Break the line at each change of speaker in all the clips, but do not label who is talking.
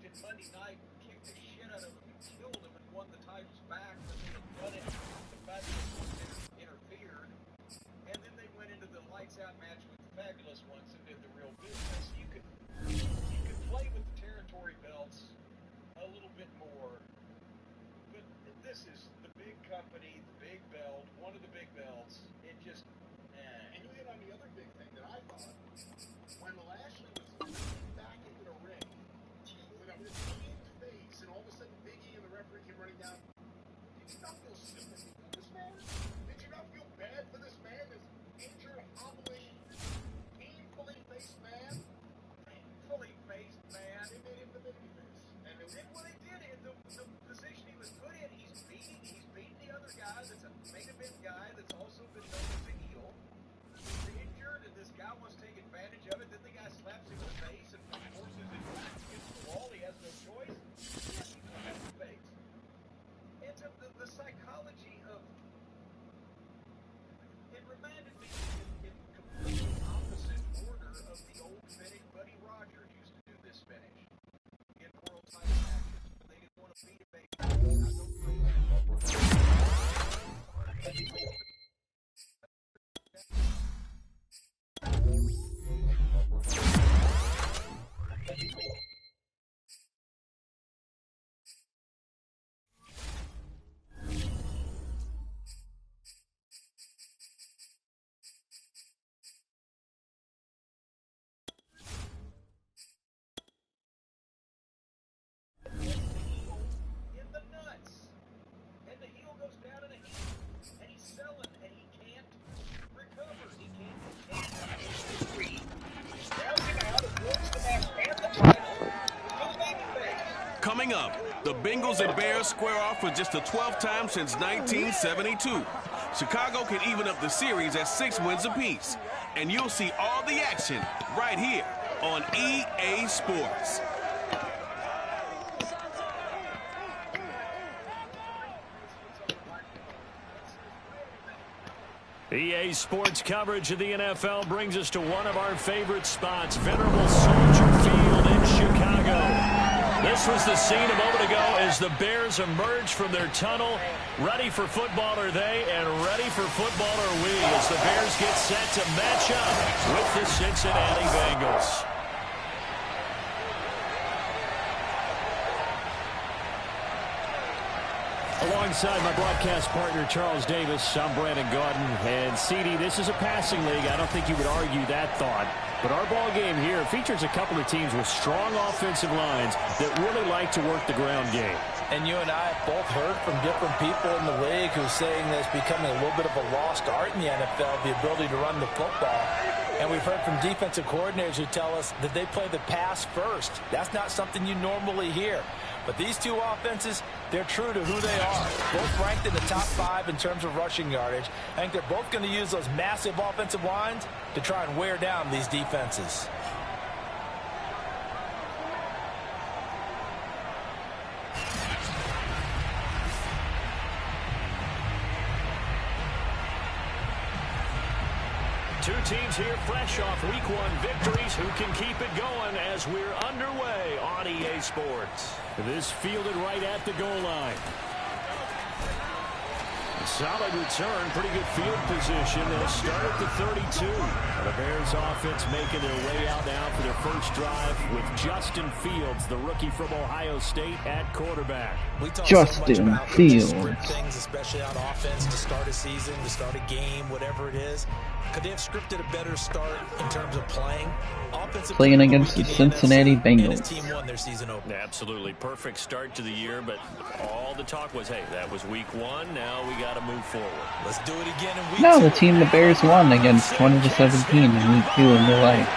Washington Monday night kicked the shit out of them and killed them and won the titles back, but they had done it. The fabulous ones interfered, and then they went into the lights out match with the fabulous ones and did the real business. You could play with the territory belts a little bit more, but this is the big company, the big belt, one of the big belts. It just,
And you hit on the other big thing that I thought. When Lashley was back into the ring, with his face, and all of a sudden Big E and the referee came running down, did you not feel sympathy for this man? Did you not feel bad for this man, this injured, hobbling, painfully faced man?
Painfully faced man.
They made him the babyface.
And what they did in the position he was put in, he's beating the other guy that's a main event guy that's also been known as a heel. He's injured, and this guy wants to take advantage of it. Then the guy slaps him in the face and forces his back against the wall. He has no choice. Yes, he's going to have to face. And so the psychology of it reminded me in complete opposite order of the old finish Buddy Rogers used to do this finish in world title matches, but they didn't want to beat him.
Coming up, the Bengals and Bears square off for just the 12th time since 1972. Chicago can even up the series at 6 wins apiece. And you'll see all the action right here on EA Sports.
EA Sports coverage of the NFL brings us to one of our favorite spots, venerable Soldier Field in Chicago. This was the scene a moment ago as the Bears emerged from their tunnel. Ready for football are they, and ready for football are we, as the Bears get set to match up with the Cincinnati Bengals. Alongside my broadcast partner, Charles Davis, I'm Brandon Gaudin. And, CD, this is a passing league. I don't think you would argue that thought. But our ball game here features a couple of teams with strong offensive lines that really like to work the ground game.
And you and I have both heard from different people in the league who are saying that it's becoming a little bit of a lost art in the NFL, the ability to run the football. And we've heard from defensive coordinators who tell us that they play the pass first. That's not something you normally hear. But these two offenses, they're true to who they are. Both ranked in the top 5 in terms of rushing yardage. I think they're both going to use those massive offensive lines to try and wear down these defenses.
Two teams here fresh off Week 1 victories who can keep it going as we're underway on EA Sports. This fielded right at the goal line. A solid return, pretty good field position. They'll start at the 32. The Bears offense making their way out now for their first drive with Justin Fields, the rookie from Ohio State, at quarterback.
We talk
Justin
so much about
Fields.
sprint things, especially on offense, to start a season, to start a game, whatever it is. Could they have scripted a better start in terms of playing?
Playing against the Cincinnati Bengals.
And his team won their season opener.
Absolutely. Perfect start to the year, but all the talk was, hey, that was Week 1. Now we got to move forward.
Let's do it again in Week 2.
No, the team the Bears won against 20-17 in Week 2 in their life.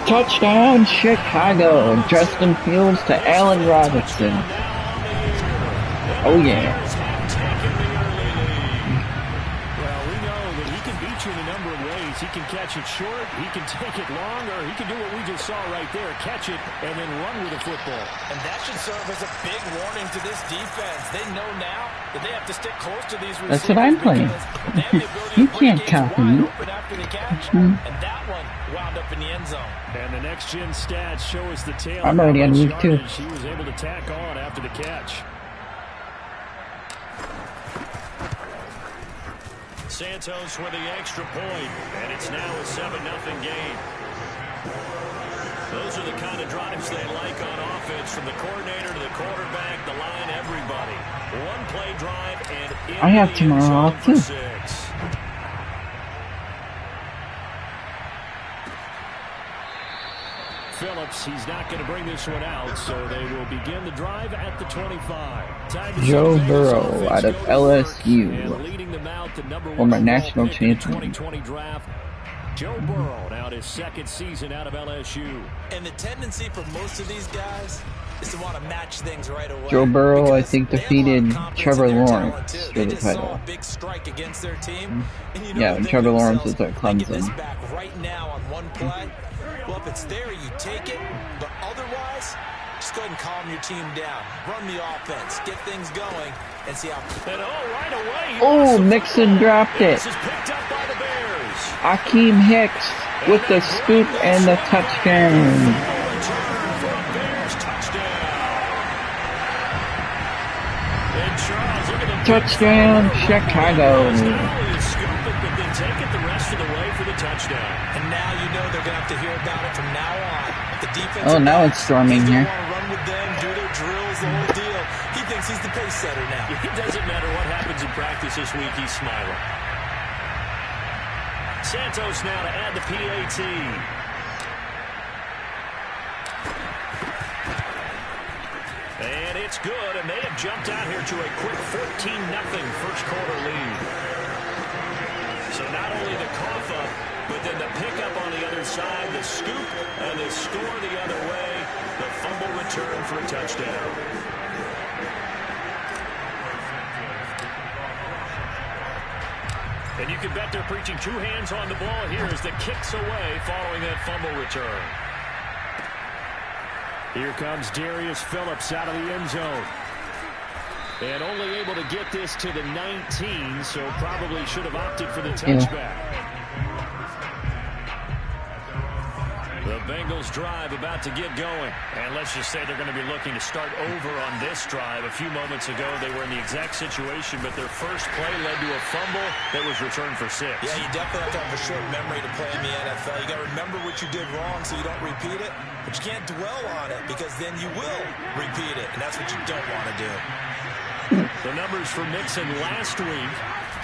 Touchdown, Chicago! Justin Fields to Allen Robinson. Oh, yeah.
Well, we know that he can beat you in a number of ways. He can catch catch it short, he can take it long, or he can do what we just saw right there, catch it and then run with the football.
And that should serve as a big warning to this defense. They know now that they have to stick close to these receivers.
That's what I'm playing. You can't copy me.
After the catch, and that one wound up in the end zone.
And the next-gen stats show us the tail.
I'm already on week 2.
He was able to tack on after the catch. Santos with the extra point, and it's now a 7-0 game. Those are the kind of drives they like on offense, from the coordinator to the quarterback, the line, everybody. One-play drive, and
I have tomorrow off too.
6. Phillips, he's not going to bring this one out, so they will begin the drive at the 25.
Joe Burrow out of LSU, former national champion.
2020 draft. Joe Burrow, now his second season out of LSU.
And the tendency for most of these guys is to want to match things right away.
Joe Burrow, I think, defeated Trevor Lawrence for the title.
Big strike against their team.
Yeah, when Trevor Lawrence was at Clemson.
Right now on one play. Well, if it's there, you take it. But otherwise, just go ahead and calm your team down. Run the offense. Get things going and see how.
And right away.
Oh, Mixon dropped it.
This is picked up by the Bears.
Akeem Hicks with the scoop and the touchdown. Touchdown, Chicago.
Take it the rest of the way for the touchdown.
And now you know they're going to have to hear about it from now on. The defense.
Oh, now it's storming here.
Want to run with them, do their drills, the whole deal. He thinks he's the pace setter now.
It doesn't matter what happens in practice this week, he's smiling. Santos now to add the PAT. And it's good, and they have jumped out here to a quick 14-0 first quarter lead. So not only the cough up, but then the pickup on the other side, the scoop, and the score the other way, the fumble return for a touchdown. And you can bet they're preaching 2 hands on the ball here as the kicks away following that fumble return. Here comes Darius Phillips out of the end zone. And only able to get this to the 19, so probably should have opted for the touchback. The Bengals drive about to get going. And let's just say they're going to be looking to start over on this drive. A few moments ago, they were in the exact situation, but their first play led to a fumble that was returned for 6.
Yeah, you definitely have to have a short memory to play in the NFL. You got to remember what you did wrong so you don't repeat it, but you can't dwell on it because then you will repeat it, and that's what you don't want to do.
The numbers for Mixon last week,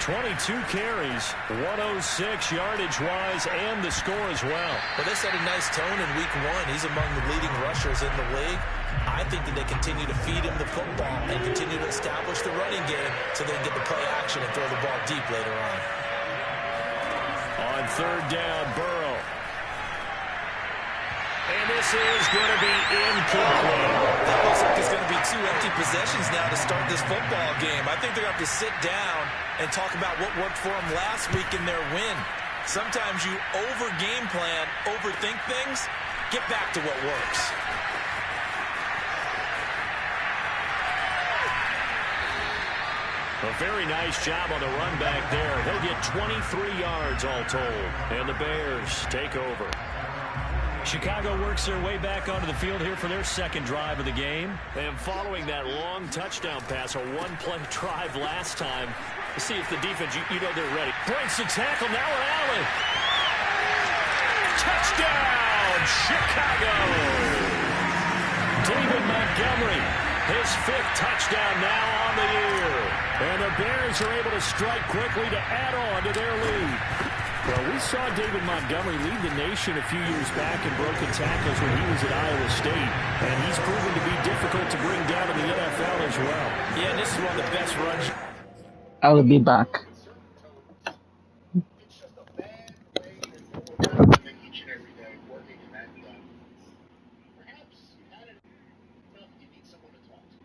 22 carries, 106 yardage-wise, and the score as well.
Well, they set a nice tone in week 1. He's among the leading rushers in the league. I think that they continue to feed him the football and continue to establish the running game so they can get the play action and throw the ball deep later on.
On third down, Burrow. And this is going to be incomplete.
That looks like it's going to be 2 empty possessions now to start this football game. I think they're going to have to sit down and talk about what worked for them last week in their win. Sometimes you over-game plan, overthink things. Get back to what works.
A very nice job on the run back there. He'll get 23 yards all told. And the Bears take over. Chicago works their way back onto the field here for their second drive of the game. And following that long touchdown pass, a one-play drive last time, to see if the defense, you know they're ready. Breaks the tackle, now Allen. Touchdown, Chicago! David Montgomery, his 5th touchdown now on the year. And the Bears are able to strike quickly to add on to their lead. Well, we saw David Montgomery lead the nation a few years back in broken tackles when he was at Iowa State. And he's proven to be difficult to bring down in the NFL as well.
Yeah, this is one of the best runs.
I will be back.
It's just a bad way to go about each and every day working in that job. Perhaps you had enough, you need someone to talk to.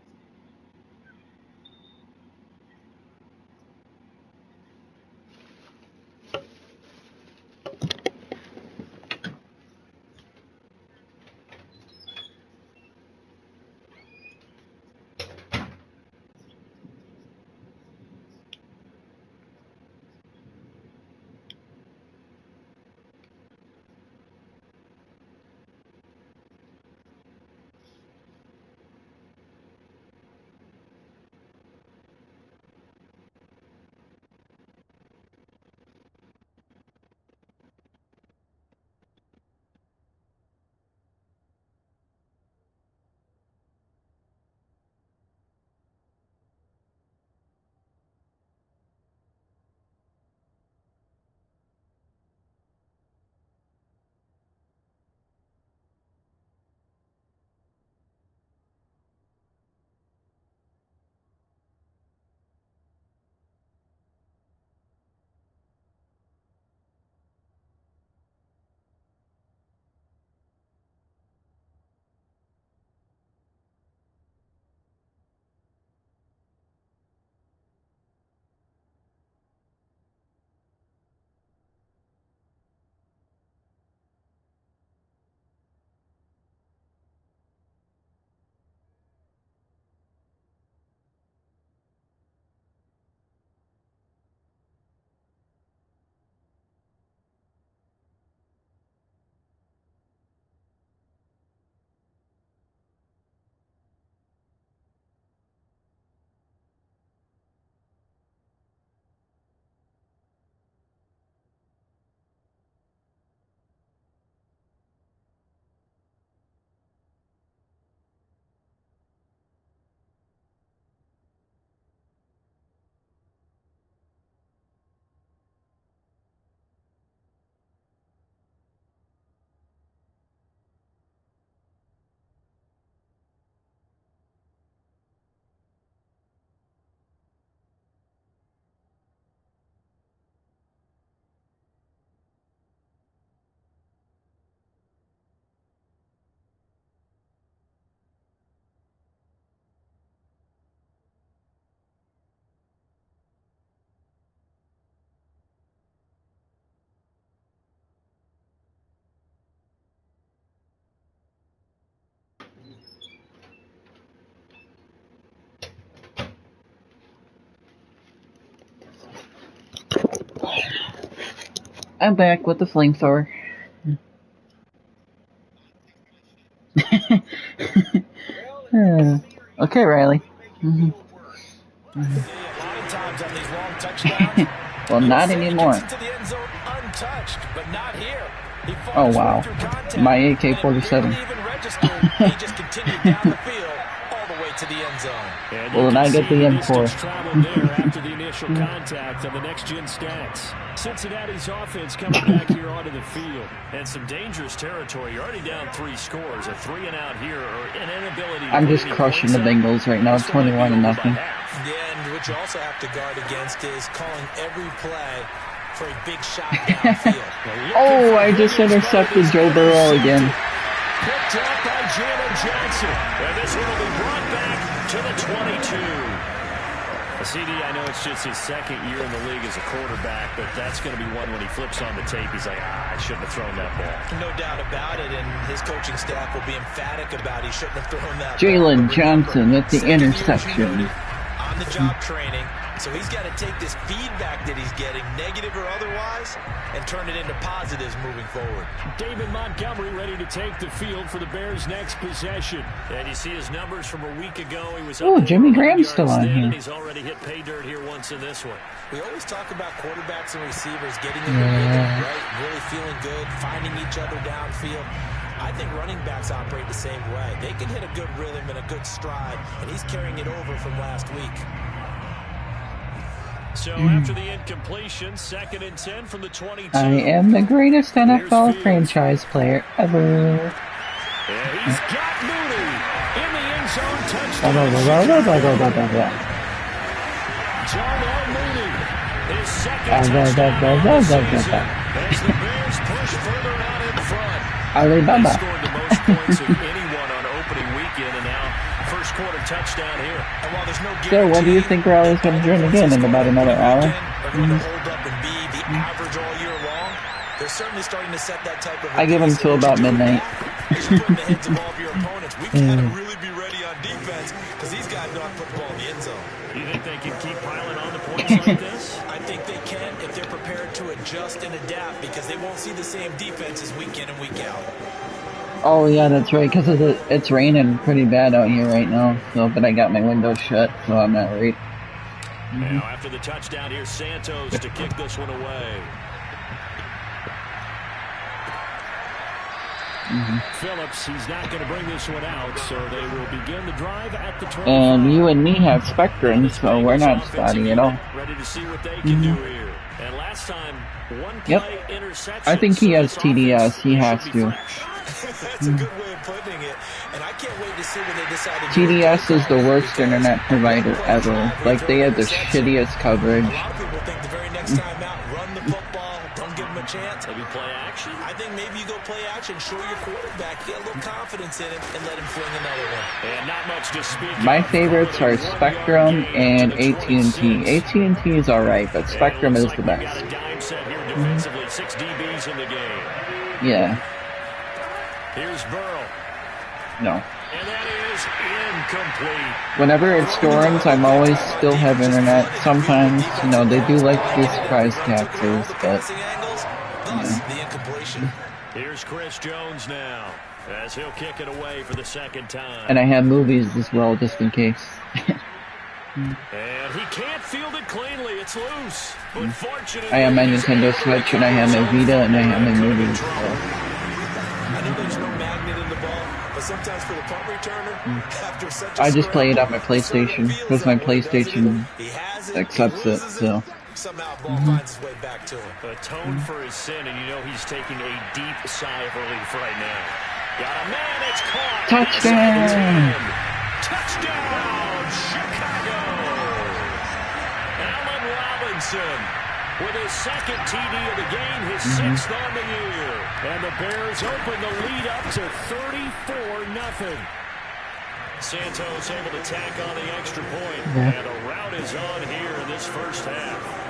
I'm back with the flamethrower. Okay, Riley.
A lot of times on these long touchdowns,
Well, not anymore.
he gets into the end zone untouched, but not here. He fought
Oh,
his way
wow.
through contact,
My
and it
AK-47.
barely even registered. He just continued down the field all the way to the end zone.
And
Well, then I get the
distance
M4.
traveled there after the initial contact on the next-gen stats. Cincinnati's offense coming back here onto the field. And some dangerous territory. You're already down 3 scores. A 3-and-out here or an inability to
I'm
put
just
any
crushing the
points up.
Bengals right now,
This one might be
21 to
over by
nothing.
half.
Yeah, and what you also have to guard against is calling every play for a big shot downfield.
Oh, I just intercepted Joe Burrow again.
Picked up by Jalen Johnson. And this one will be brought back to the 22. CD, I know it's just his second year in the league as a quarterback, but that's going to be one when he flips on the tape. He's like, I shouldn't have thrown that ball.
No doubt about it, and his coaching staff will be emphatic about he shouldn't have thrown that
Jalen
ball.
Johnson with the interception.
On the job training, so he's got to take this feedback that he's getting, negative or otherwise, and turn it into positives moving forward.
David Montgomery ready to take the field for the Bears' next possession. And you see his numbers from a week ago. He was
Oh, Jimmy Graham's still on here.
He's already hit pay dirt here once in this one.
We always talk about quarterbacks and receivers getting in the rhythm, right? Really feeling good, finding each other downfield. I think running backs operate the same way. They can hit a good rhythm and a good stride, and he's carrying it over from last week.
So after the incompletion, 2nd and 10 from the 22.
I am the greatest NFL franchise player ever.
And he's got Mooney in the end zone. Touchdown. John L. Mooney, his second touchdown of the season as the Bears push further out in front.
Alibaba.
They scored the most points of anyone on opening weekend, and now first quarter touchdown here.
And while there's no
So, what do you think Riley's going to join again in about another hour?
Are going to hold up and be the average all year long. They're certainly starting to set that type of.
I give him till about midnight.
You should put in the heads of all of your opponents. We've got to really be ready on defense because these guys don't put the ball in the end zone.
You think they can keep piling on the points like this?
I think they can if they're prepared to adjust and adapt because they won't see the same defenses week in and week out.
Oh, yeah, that's right, because it's raining pretty bad out here right now. So, but I got my windows shut, so I'm not worried.
Now, after the touchdown, here's Santos to kick this one away. Phillips, he's not going to bring this one out, so they will begin the drive at the 25.
And you and me have Spectrum, so we're not spotty at all.
Ready to see what they can do here. And last time, one play interception.
I think he has TDS. He has to.
That's a good way of putting it. And I can't wait to see when they decide to
TDS is the worst internet provider ever. Like, they have the shittiest coverage.
A lot of people think the very next time out, run the football, don't give them a chance.
Maybe play action?
I think maybe you go play action, show your quarterback, get a little confidence in him, and let him fling another one.
And not much to speak.
My favorites are Spectrum and AT&T. AT&T is alright, but Spectrum is the best.
Got a dime set here defensively, 6 DBs in the game.
Yeah.
Here's Burrow.
No.
And that is incomplete.
Whenever it storms, I'm always still have internet. Sometimes, you know, they do like to do surprise taxes, but
the incompletion.
Here's Chris Jones now, as he'll kick it away for the second time.
and I have movies as well, just in case.
And he can't field it cleanly. It's loose. But fortunately,
I have my Nintendo Switch, and I have my Vita, and I have my movies. So.
I know there's no magnet in the ball, but sometimes for the punt returner, after such a
I just play it on my
scramble,
PlayStation, because my PlayStation accepts it, so.
Somehow ball finds its way back to him.
Atone for his sin, and you know he's taking a deep sigh of relief right now. Got a man, it's caught.
Touchdown!
Touchdown, Chicago! Allen Robinson with his second TD of the game, his sixth on the year. And the Bears open the lead up to 34-0. Santos able to tack on the extra point, and a rout is on here in this first half.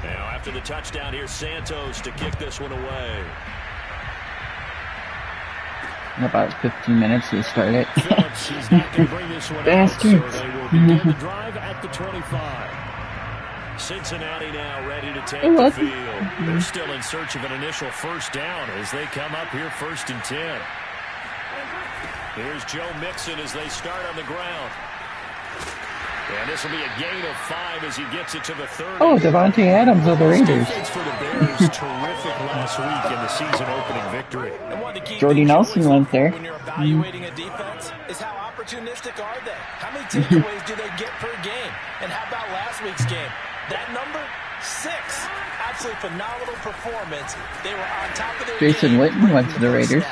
Now after the touchdown, here's Santos to kick this one away.
In about 15 minutes to start it.
Phillips is not going to bring this one out,
Bastards.
so they will begin the drive at the 25. Cincinnati now ready to take the field. They're still in search of an initial first down as they come up here 1st and 10. Here's Joe Mixon as they start on the ground. And this will be a gain of 5 as he gets it to the 30.
Oh, Devontae Adams of the Raiders.
Defense for the Bears, terrific last week in the season-opening victory.
Jordy Nelson went there.
When you're evaluating a defense, is how opportunistic are they? How many takeaways do they get per game? And how about last week's game? That number, 6. Absolutely phenomenal performance. They were on top of their
Jason
game.
Witten went to the Raiders.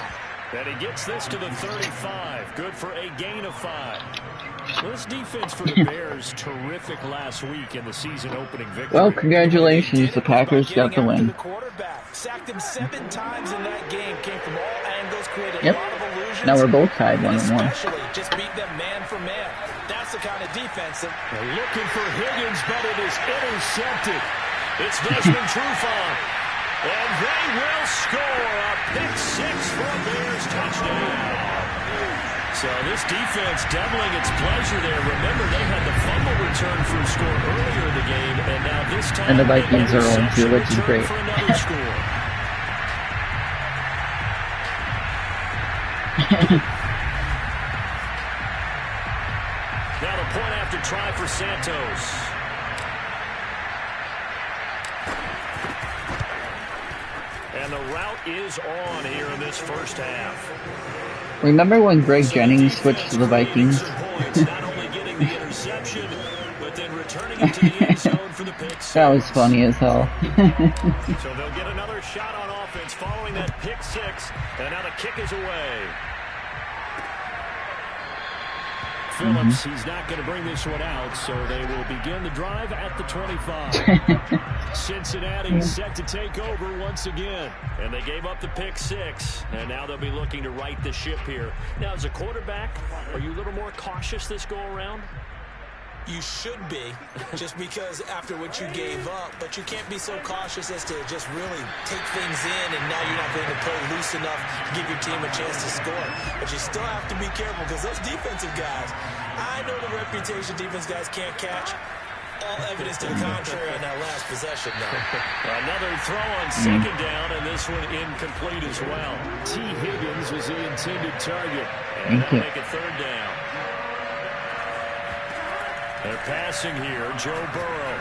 And he gets this to the 35. Good for a gain of 5. Well, this defense for the Bears, terrific last week in the season-opening victory.
Well, congratulations. The Packers got the win.
Sacked him 7 times in that game. Came from all angles, created
Yep.
a lot of illusions.
Now we're both tied 1-1.
Especially just beat them man for man. That's the kind of defense that...
They're looking for Higgins, but it is intercepted. It's Desmond Trufant. And they will score a pick-6 for a Bears touchdown. So this defense doubling its pleasure there. Remember, they had the fumble return for a score earlier in the game, and now this time...
And the Vikings are on too, which is great.
For another score. Now the point after try for Santos. And the route is on here in this first half.
Remember when Greg Jennings switched to the Vikings?
Not only getting the interception, but then returning it to the end zone for the pick.
That was funny as hell.
So they'll get another shot on offense following that pick 6, and now the kick is away. Phillips, he's not going to bring this one out, so they will begin the drive at the 25. Cincinnati set to take over once again, and they gave up the pick 6, and now they'll be looking to right the ship here. Now, as a quarterback, are you a little more cautious this go-around?
You should be, just because after what you gave up, but you can't be so cautious as to just really take things in, and now you're not going to play loose enough to give your team a chance to score. But you still have to be careful, because those defensive guys, I know the reputation defense guys can't catch. All evidence to the contrary on that last possession, though.
Another throw on 2nd down, and this one incomplete as well. T. Higgins was the intended target, and that'll make it 3rd down. They're passing here, Joe Burrow.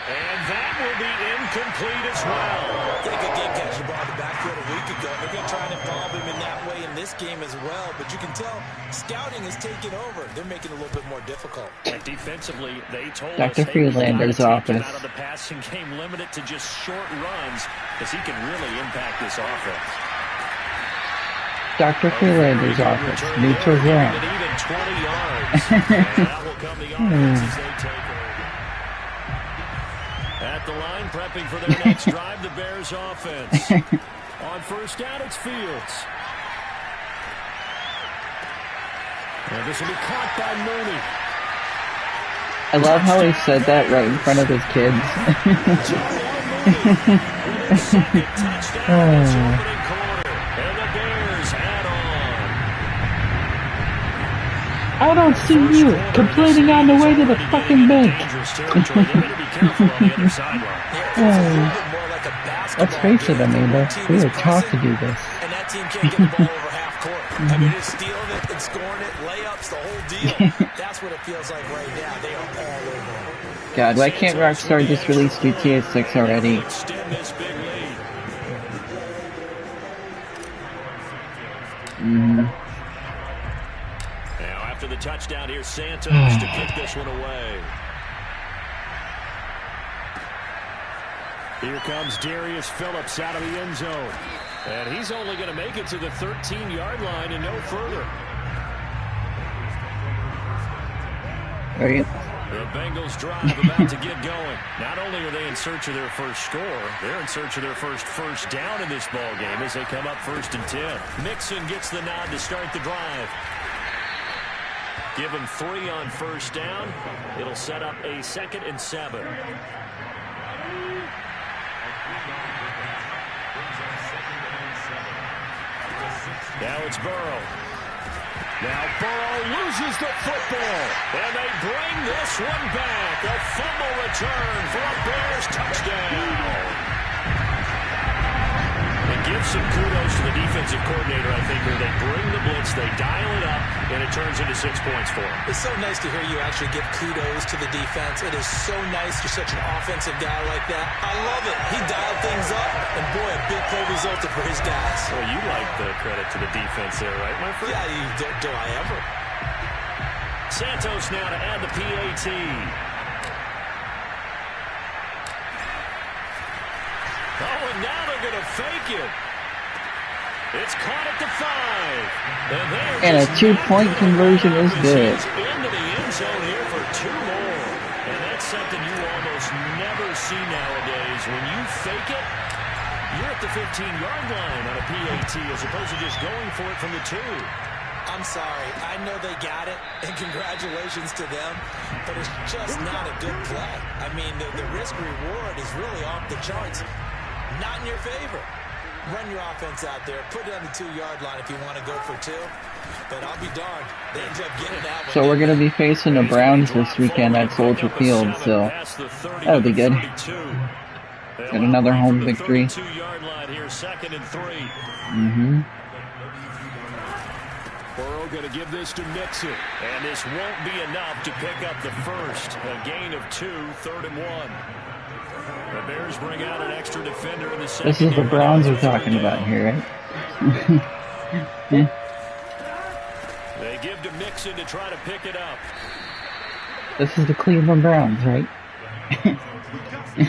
And that will be incomplete as well.
Get a good game catch the ball in the backfield a week ago. They're going to try and involve him in that way in this game as well. But you can tell scouting is taking over. They're making it a little bit more difficult.
And defensively, they told
Dr.
us, hey,
Freelander's office.
out of the passing game, limited to just short runs, because he can really impact this offense.
Dr. Freelander's office. Neutral ground.
Even 20 yards. And that will come the offense as they take over. At the line, prepping for their next drive, the Bears offense. On 1st down, it's Fields. And this will be caught by Mooney.
I love how he said that right in front of his kids.
Oh. And the Bears add on.
I don't see you complaining on the way to the fucking bank. Let's face it, Amanda. We were taught to do this.
And that team can't get the ball over half court. I mean, it's stealing it and scoring it, layups, the whole deal. That's what it feels like right now. They are all over.
God, why can't Rockstar just release GTA 6 already?
Now after the touchdown here, Santos to kick this one away. Here comes Darius Phillips out of the end zone. And he's only going to make it to the 13-yard line and no further.
Right.
The Bengals drive about to get going. Not only are they in search of their first score, they're in search of their first down in this ball game as they come up 1st and 10. Mixon gets the nod to start the drive. Give him 3 on 1st down. It'll set up a 2nd and 7. Now it's Burrow. Now Burrow loses the football, and they bring this one back. A fumble return for a Bears touchdown. And give some kudos to the defensive coordinator, I think, where they bring the blitz, they dial it up, and it turns into 6 points for them.
It's so nice to hear you actually give kudos to the defense. It is so nice you're such an offensive guy like that. I love it. He dialed things up, and boy, a big play resulted for his guys.
Well, you like the credit to the defense there, right, my friend?
Yeah, do I ever?
Santos now to add the PAT. Oh, and now they're going to fake it. It's caught at the 5.
And a 2-point conversion is good.
Into the end zone here for 2 more. And that's something you almost never see nowadays. When you fake it, you're at the 15-yard line on a PAT as opposed to just going for it from the 2.
I'm sorry. I know they got it, and congratulations to them, but it's just not a good play. I mean, the risk-reward is really off the charts. Not in your favor. Run your offense out there. Put it on the 2-yard line if you want to go for 2. But I'll be darned. They end up getting that one.
So we're going to be facing the Browns this weekend at Soldier Field, so that'll be good. Get another home victory.
Burrow going to give this to Mixon. And this won't be enough to pick up the first. A gain of 2, 3rd and 1. The Bears bring out an extra defender in the second.
This is the Browns we're talking about here, right?
They give to Mixon to try to pick it up.
This is the Cleveland Browns, right?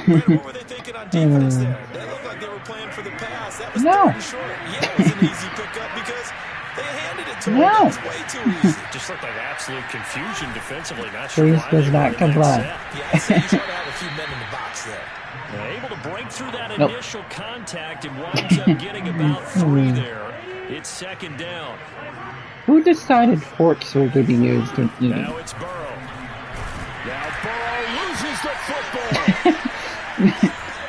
What were they thinking on defense there? They looked like they were playing for the pass. That was
No.
short. Yeah, it was an easy pickup because they handed it to him.
No.
That's way too easy.
Just looked like absolute confusion defensively. Not sure
Please
why
does
they
not
were in that
comply.
set.
Yeah, I say you try to have a few men in the box there.
Able to break through that
Nope.
initial contact and winds up getting about 3 there. It's 2nd down.
Who decided forks were to be used in eating?
Now it's Burrow. Now Burrow loses the football.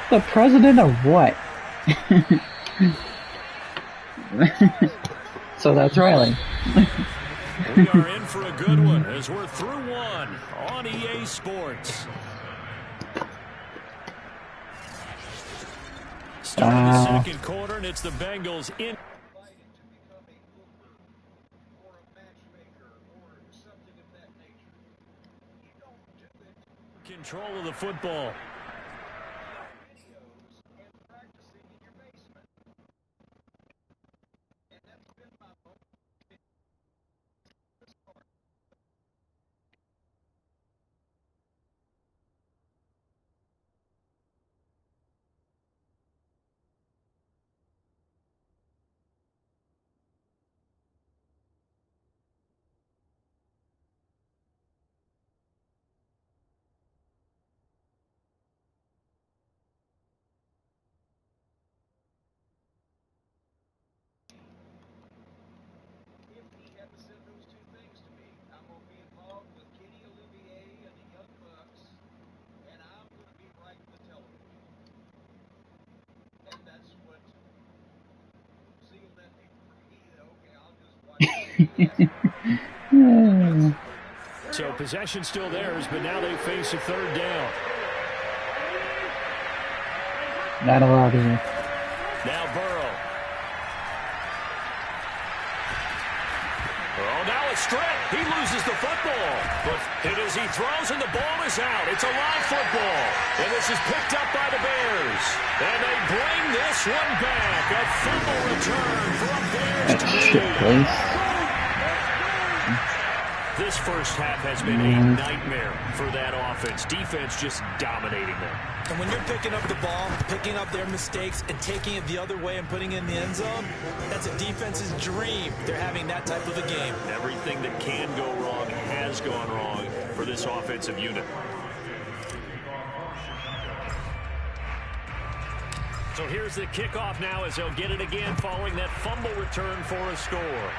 The president of what? So that's Riley.
We are in for a good one as we're through 1 on EA Sports. Starting the second quarter, and it's the Bengals in. Control of the football. So possession still theirs, but now they face a 3rd down.
Not allowed here.
Now Burrow. Oh, now it's straight. He loses the football. But it is he throws and the ball is out. It's a live football. And this is picked up by the Bears. And they bring this one back. A fumble return for a Bears
That shit place.
This first half has been a nightmare for that offense. Defense just dominating them.
And when you're picking up the ball, picking up their mistakes, and taking it the other way and putting it in the end zone, that's a defense's dream. They're having that type of a game.
Everything that can go wrong has gone wrong for this offensive unit. So here's the kickoff now as they'll get it again following that fumble return for a score.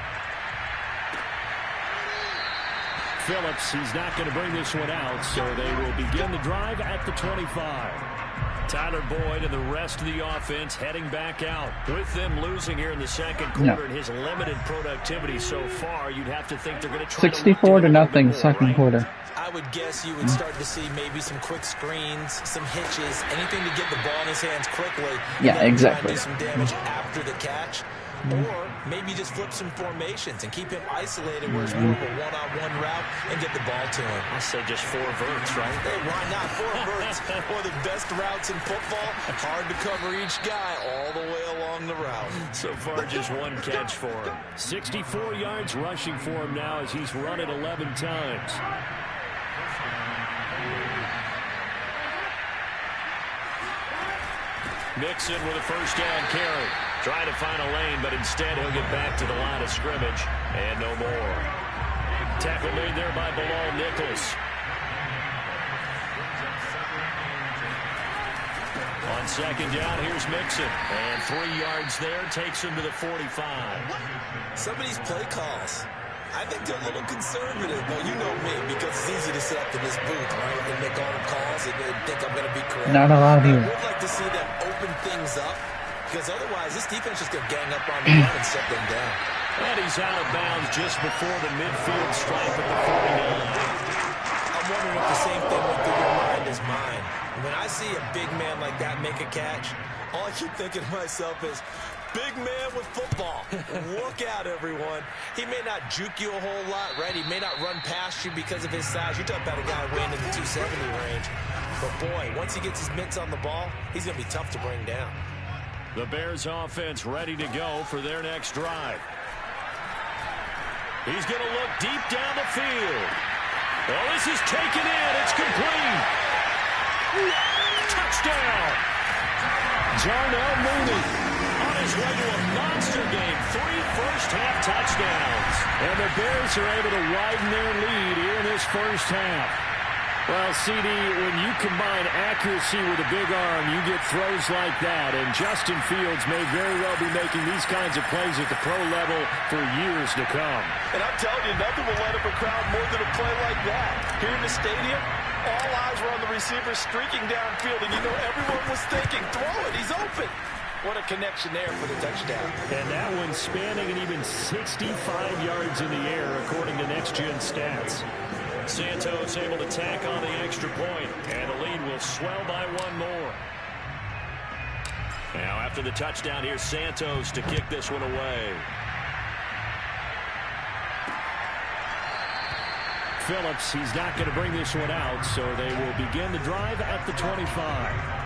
Phillips, he's not going to bring this one out, so they will begin the drive at the 25. Tyler Boyd and the rest of the offense heading back out. With them losing here in the second quarter and his limited productivity so far, you'd have to think they're going to try
64 to nothing, second quarter.
I would guess you would start to see maybe some quick screens, some hitches, anything to get the ball in his hands quickly.
Yeah, exactly.
Do some damage after the catch. Or maybe just flip some formations and keep him isolated where it's more of a one-on-one route and get the ball to him.
I say just 4 verts, right?
Hey, why not? 4 verts. One of the best routes in football. Hard to cover each guy all the way along the route.
So far, just 1 catch for him. 64 yards rushing for him now as he's run it 11 times. Mixon with a first down carry. Trying to find a lane, but instead he'll get back to the line of scrimmage. And no more. Tackle made there by Bilal Nichols. On second down, here's Mixon. And 3 yards there takes him to the 45.
Some of these play calls, I think they're a little conservative. Well, you know me, because it's easy to sit up in this booth, right, and make all the calls and think I'm going to be correct.
Not a lot of you.
I would like to see them open things up, because otherwise this defense is going to gang up on the run and shut them down.
And he's out of bounds just before the midfield stripe at the 49.
I'm wondering if the same thing went through your mind as mine. When I see a big man like that make a catch, all I keep thinking to myself is, big man with football. Look out, everyone. He may not juke you a whole lot, right? He may not run past you because of his size. You're talking about a guy weighing in the 270 range. But, boy, once he gets his mitts on the ball, he's going to be tough to bring down.
The Bears offense ready to go for their next drive. He's going to look deep down the field. Well, this is taken in. It's complete. Touchdown. Jarnell Mooney on his way to a monster game. 3 first-half touchdowns. And the Bears are able to widen their lead here in this first half. Well, CD, when you combine accuracy with a big arm, you get throws like that. And Justin Fields may very well be making these kinds of plays at the pro level for years to come.
And I'm telling you, nothing will light up a crowd more than a play like that. Here in the stadium, all eyes were on the receiver streaking downfield, and you know everyone was thinking, throw it, he's open. What a connection there for the touchdown.
And that one spanning an even 65 yards in the air, according to Next Gen Stats. Santos able to tack on the extra point, and the lead will swell by 1 more. Now, after the touchdown, here's Santos to kick this one away. Phillips, he's not going to bring this one out, so they will begin the drive at the 25.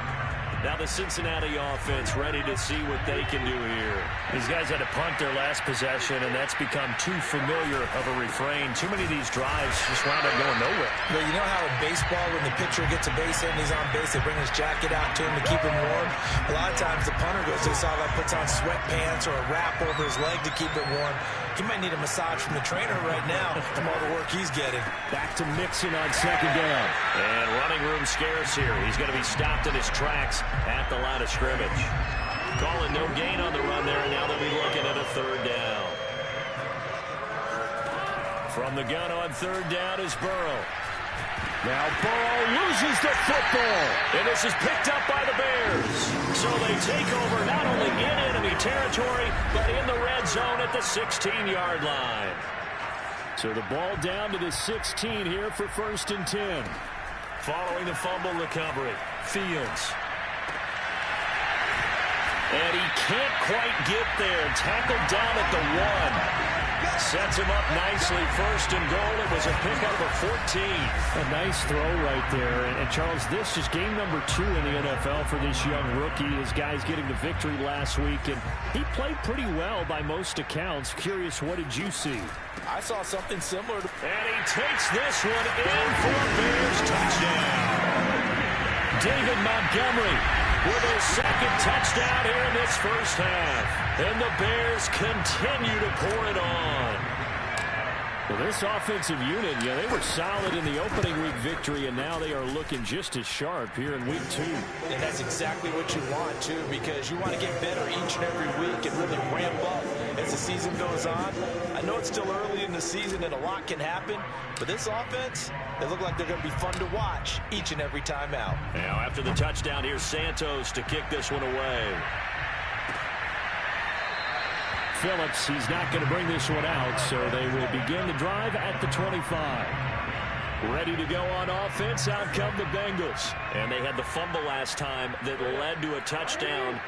Now the Cincinnati offense ready to see what they can do here. These guys had to punt their last possession, and that's become too familiar of a refrain. Too many of these drives just wound up going nowhere.
But you know how in baseball, when the pitcher gets a base hit and he's on base, they bring his jacket out to him to keep him warm? A lot of times the punter goes to the sideline, puts on sweatpants or a wrap over his leg to keep it warm. He might need a massage from the trainer right now from all the work he's getting.
Back to Mixon on second down. And running room scarce here. He's going to be stopped in his tracks at the line of scrimmage. Calling no gain on the run there, and now they'll be looking at a 3rd down. From the gun on 3rd down is Burrow. Now Burrow loses the football, and this is picked up by the Bears. So they take over not only in enemy territory, but in the red zone at the 16-yard line. So the ball down to the 16 here for 1st and 10. Following the fumble recovery, Fields. And he can't quite get there. Tackled down at the 1. Sets him up nicely. 1st and goal. It was a pickup of 14.
A nice throw right there. And Charles, this is game number 2 in the NFL for this young rookie. His guys getting the victory last week, and he played pretty well by most accounts. Curious, what did you see?
I saw something similar.
And he takes this one in for a Bears touchdown. David Montgomery with his 2nd touchdown here in this first half. And the Bears continue to pour it on.
Well, this offensive unit, they were solid in the opening week victory, and now they are looking just as sharp here in week 2.
And that's exactly what you want, too, because you want to get better each and every week and really ramp up
as the season goes on. I know it's still early in the season and a lot can happen, but this offense, they look like they're going to be fun to watch each and every time out.
Now after the touchdown, here's Santos to kick this one away. Phillips, he's not going to bring this one out, so they will begin the drive at the 25. Ready to go on offense, out come the Bengals. And they had the fumble last time that led to a touchdown.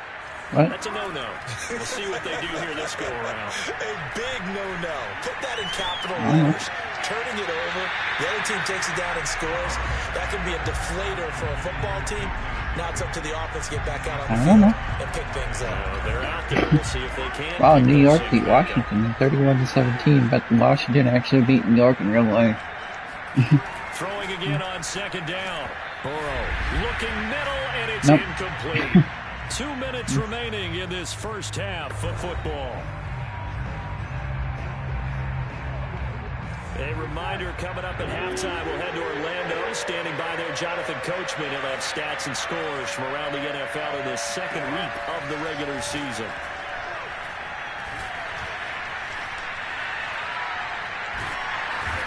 What?
That's a no-no. We'll see what they do here this go-around.
A big no-no. Put that in capital letters. Turning it over. The other team takes it down and scores. That can be a deflator for a football team. Now it's up to the offense to get back out on the field and pick things up.
They're out there. We'll see if they can.
Wow, New York beat Washington 31-17, but Washington actually beat New York in real life.
Throwing again on second down. Burrow looking middle, and it's incomplete. 2 minutes remaining in this first half of football. A reminder coming up at halftime, we'll head to Orlando. Standing by there, Jonathan Coachman. He'll have stats and scores from around the NFL in this second week of the regular season.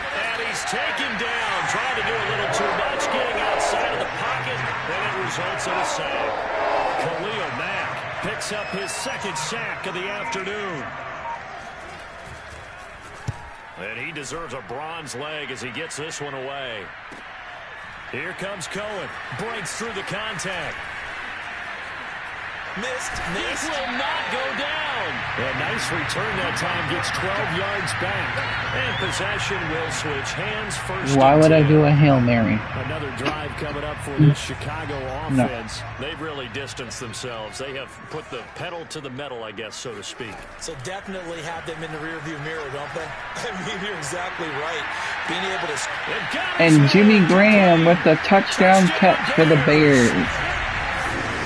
And he's taken down, trying to do a little too much, getting outside of the pocket, and it results in a sack. Khalil Mack picks up his second sack of the afternoon. And he deserves a bronze leg as he gets this one away. Here comes Cohen. Breaks through the contact.
Missed.
This will not go down. A nice return that time. Gets 12 yards back. And possession will switch hands first.
Why would I do a Hail Mary?
Another drive coming up for this Chicago offense. No. They've really distanced themselves. They have put the pedal to the metal, I guess, so to speak.
So definitely have them in the rearview mirror, don't they? I mean, you're exactly right. Being able to...
And Jimmy Graham with the touchdown catch for the Bears.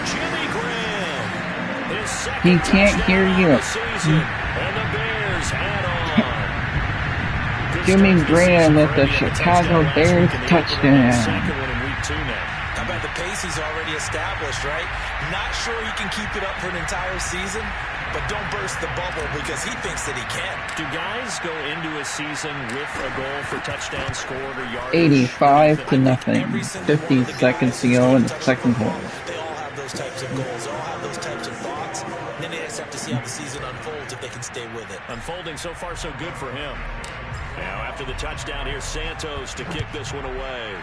Jimmy Graham.
He can't hear you.
And the Bears add on.
Jimmy Graham with the Chicago Bears touchdown.
How about the pace he's already established, right? Not sure he can keep it up for an entire season, but don't burst the bubble because he thinks that he can.
Do guys go into a season with a goal for touchdown scored or yardage?
85-0. 50 seconds to go in the second quarter.
They all have those types of goals. They all have those types of thoughts. And then they just have to see how the season unfolds if they can stay with it.
Unfolding so far so good for him. Now after the touchdown, here's Santos to kick this one away.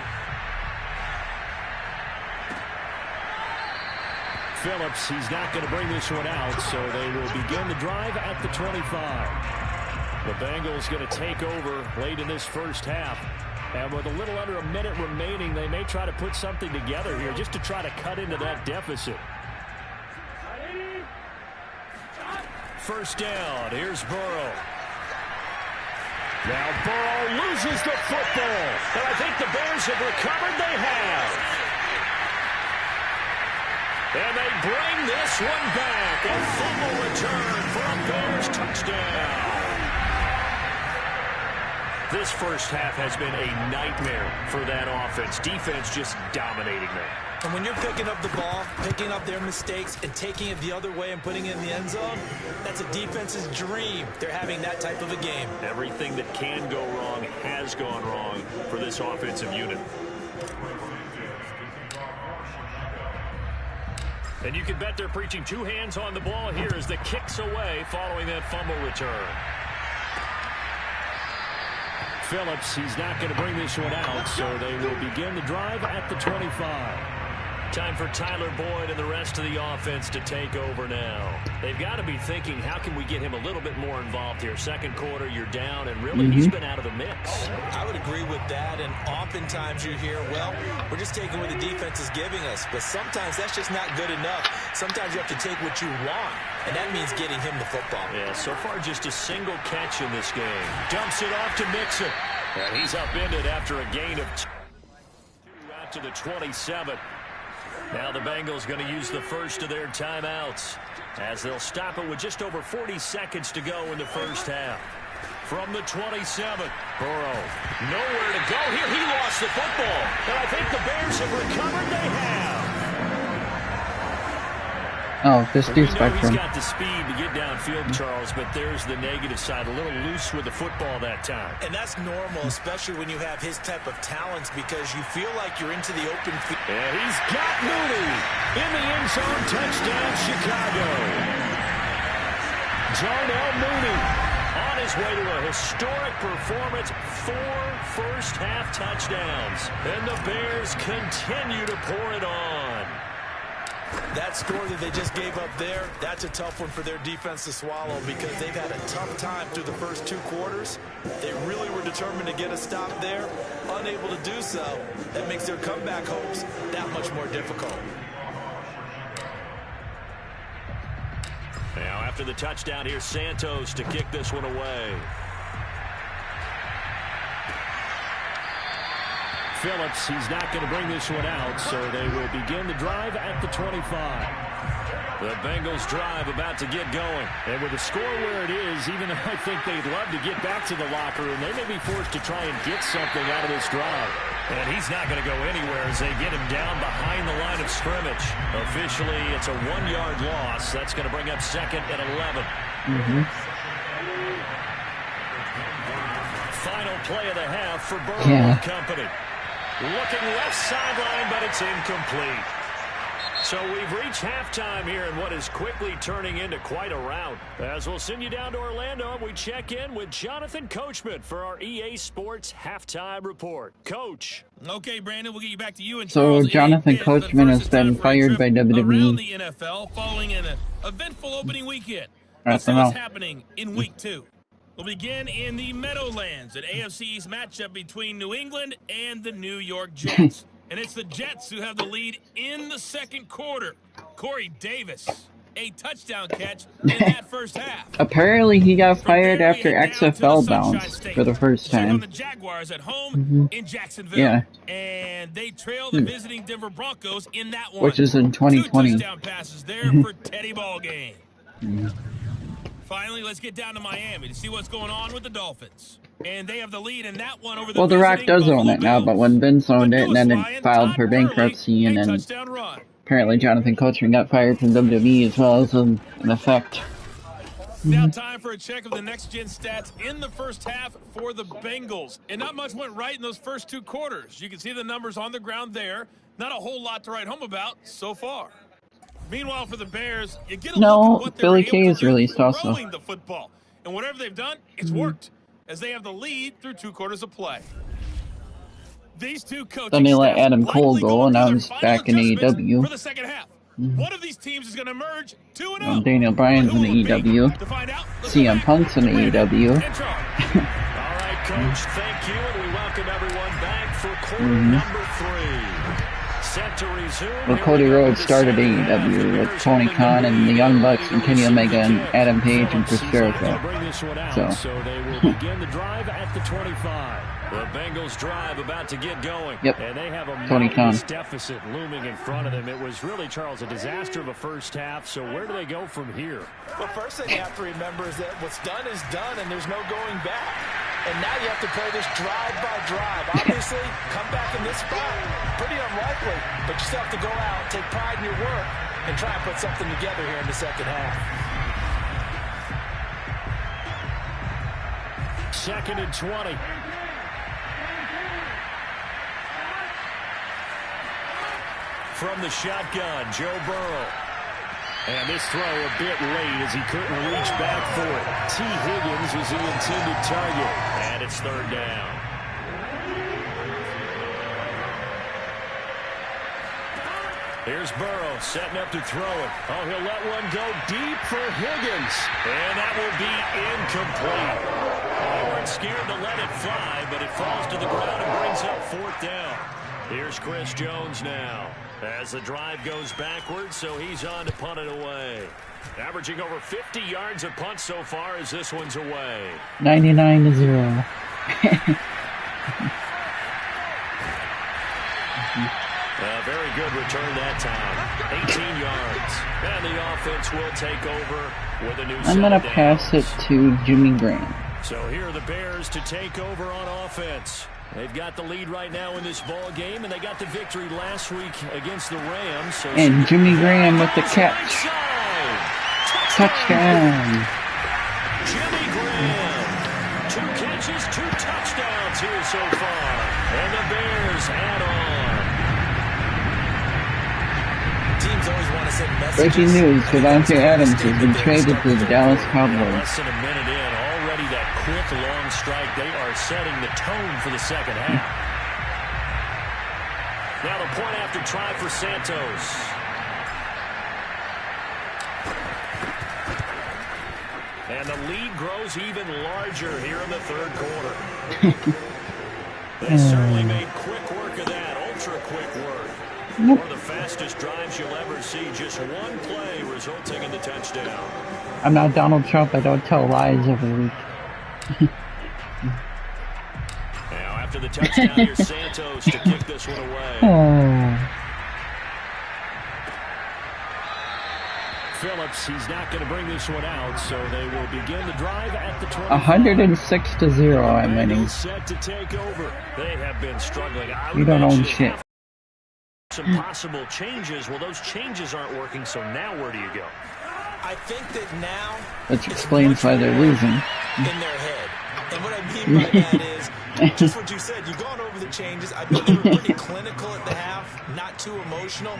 Phillips, he's not going to bring this one out, so they will begin the drive at the 25. The Bengals going to take over late in this first half. And with a little under a minute remaining, they may try to put something together here just to try to cut into that deficit. First down, here's Burrow. Now Burrow loses the football. And I think the Bears have recovered. They have. And they bring this one back. A fumble return for a Bears touchdown. This first half has been a nightmare for that offense. Defense just dominating them.
And when you're picking up the ball, picking up their mistakes, and taking it the other way and putting it in the end zone, that's a defense's dream. They're having that type of a game.
Everything that can go wrong has gone wrong for this offensive unit. And you can bet they're preaching two hands on the ball here as the kick's away following that fumble return. Phillips, he's not going to bring this one out, so they will begin the drive at the 25. Time for Tyler Boyd and the rest of the offense to take over now. They've got to be thinking, how can we get him a little bit more involved here? Second quarter, you're down, and really, he's been out of the mix.
I would agree with that, and oftentimes you hear, well, we're just taking what the defense is giving us, but sometimes that's just not good enough. Sometimes you have to take what you want, and that means getting him the football.
Yeah, so far just a single catch in this game. Dumps it off to Mixon. And he's upended after a gain of 2 out to the 27. Now the Bengals going to use the first of their timeouts as they'll stop it with just over 40 seconds to go in the first half. From the 27, Burrow, nowhere to go here. He lost the football. And I think the Bears have recovered. They have.
Oh, this
We
new
know
spectrum.
he's got the speed to get downfield, Charles, but there's the negative side. A little loose with the football that time.
And that's normal, especially when you have his type of talents, because you feel like you're into the open field.
And he's got Mooney in the end zone. Touchdown, Chicago. Darnell Mooney on his way to a historic performance. 4 first-half touchdowns. And the Bears continue to pour it on.
That score that they just gave up there, that's a tough one for their defense to swallow because they've had a tough time through the first 2 quarters. They really were determined to get a stop there. Unable to do so, that makes their comeback hopes that much more difficult.
Now after the touchdown, here's Santos to kick this one away. Phillips, he's not going to bring this one out, so they will begin the drive at the 25. The Bengals drive about to get going. And with the score where it is, even though I think they'd love to get back to the locker room, they may be forced to try and get something out of this drive. And he's not going to go anywhere as they get him down behind the line of scrimmage. Officially, it's a 1-yard loss. That's going to bring up 2nd and 11. Final play of the half for Burrow and company. Looking left sideline, but it's incomplete. So we've reached halftime here in what is quickly turning into quite a rout. As we'll send you down to Orlando, we check in with Jonathan Coachman for our EA Sports Halftime Report. Coach.
Okay, Brandon, we'll get you back to you.
So Jonathan Coachman has been fired by WWE.
The NFL following an eventful opening weekend.
That's
what's happening in week 2. We'll begin in the Meadowlands, an AFC East matchup between New England and the New York Jets. And it's the Jets who have the lead in the second quarter. Corey Davis, a touchdown catch in that first half.
Apparently he got fired after XFL bounce for the first time.
The Jaguars at home in Jacksonville.
Yeah.
And they trail the visiting Denver Broncos in that one.
Which is in 2020.
2 touchdown passes there for Teddy Ballgame. Finally, let's get down to Miami to see what's going on with the Dolphins. And they have the lead in that one over the
The Rock does own it now, but when Vince owned it and then it filed for bankruptcy, and then apparently Jonathan Coachman got fired from WWE as well as an effect.
Now time for a check of the next-gen stats in the first half for the Bengals. And not much went right in those first 2 quarters. You can see the numbers on the ground there. Not a whole lot to write home about so far. Meanwhile, for the Bears, you get a look at what
Billy
they're
Kay
able
is
to do
released also.
throwing the football. And whatever they've done, it's worked, as they have the lead through 2 quarters of play. These 2 coaches
Then they let Adam Cole go, and now he's back in AEW.
For the second half. One of these teams is going to emerge 2-0.
Daniel Bryan's in AEW. CM Punk's in AEW.
All right, Coach, thank you, and we welcome everyone back for quarter number 3. Set to resume.
Well, Cody Rhodes started AEW with Tony Khan and the Young Bucks and Kenny Omega and Adam Page and Chris Jericho.
So they will begin the drive at the 25. The Bengals drive about to get going.
Yep.
And they have a
Tony Khan
deficit looming in front of them. It was really, Charles, a disaster of a first half. So where do they go from here?
Well, first thing you have to remember is that what's done is done, and there's no going back. And now you have to play this drive by drive. Obviously, come back in this spot, pretty unlikely. But you still have to go out, take pride in your work, and try and put something together here in the second half.
2nd and 20. From the shotgun, Joe Burrow. And this throw a bit late as he couldn't reach back for it. T. Higgins was the intended target. And it's 3rd down. Here's Burrow setting up to throw it. Oh, he'll let one go deep for Higgins. And that will be incomplete. They weren't scared to let it fly, but it falls to the ground and brings up 4th down. Here's Chris Jones now as the drive goes backwards, so he's on to punt it away. Averaging over 50 yards a punt so far as this one's away.
99-0.
A very good return that time. 18 yards. And the offense will take over with a new
I'm going to pass it to Jimmy Graham.
So here are the Bears to take over on offense. They've got the lead right now in this ball game, and they got the victory last week against the Rams. So
and Jimmy Graham with the catch. Touchdown.
Jimmy Graham. 2 catches, 2 touchdowns here so far. And the Bears add on.
Teams always want to send messages.
Breaking news, Davante Adams has been traded to the Dallas Cowboys.
Less than a minute in, already that quick long strike. They are setting the tone for the second half. Now the point after try for Santos. And the lead grows even larger here in the third quarter. They certainly made quick work of that, ultra quick work. One of the fastest drives you'll ever see, just one play resulting in the touchdown.
I'm not Donald Trump, I don't tell lies every week.
Now after the touchdown, here's Santos to kick this one away. Phillips, he's not going to bring this one out, so they will begin the drive at the 25.
106-0, I'm winning.
Set to take over. They have been struggling.
You don't own shit.
Some possible changes. Well, those changes aren't working, so now where do you go?
I think that now,
which explains why they're losing.
In their head. And what I mean by that is, just what you said, you've gone over the changes. I bet they were pretty clinical at the half, not too emotional.